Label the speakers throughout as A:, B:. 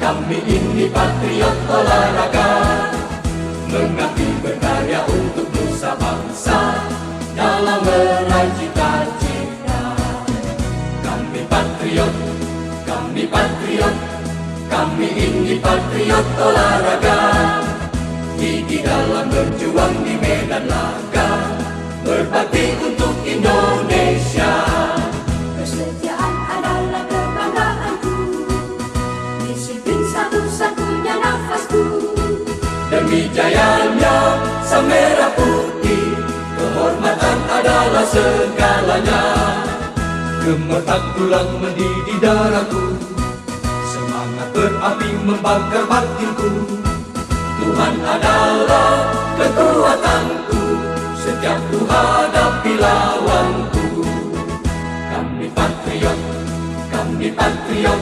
A: Kami ini patriot olahraga, mengabdi berkarya untuk nusa bangsa dalam meraih cita-cita. Kami patriot, kami patriot, kami ini patriot olahraga, gigi dalam berjuang di medan laga, berbakti untuk Indonesia.
B: Kesetiaan adalah kebanggaanku, disiplin satu-satunya nafasku.
A: Demi jayanya sang merah putih, kehormatan adalah segalanya. Gemetar tulang mendidih darahku, semangat berapi membakar batinku. Tuhan adalah kekuatanku, setiap ku hadapi lawanku. Kami patriot, kami patriot,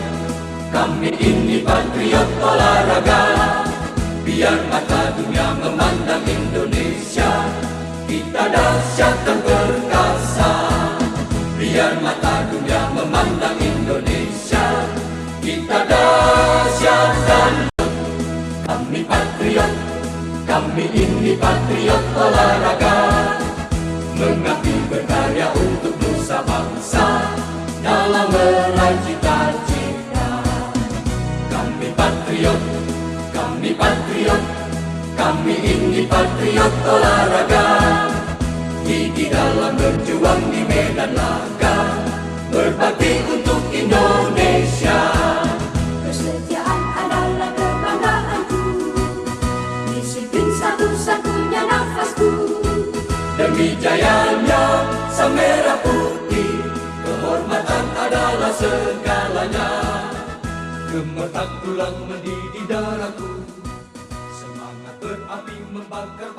A: kami ini patriot olahraga. Biar mata dunia memandang Indonesia, kita dahsyat dan perkasa. Biar mata dunia memandang Indonesia, kita dahsyat dan kami patriot, kami ini patriot olahraga, mengabdi berkarya untuk nusa bangsa dalam meraih cita-cita. Kami patriot, kami patriot, kami ini patriot olahraga, gigi dalam berjuang di medan laga, berbakti untuk Indonesia.
B: Kesetiaan adalah kebanggaanku, disiplin satu-satunya nafasku.
A: Demi jayanya sang merah putih, kehormatan adalah segalanya. Gemetar tulang mendidih darahku, semangat berapi membakar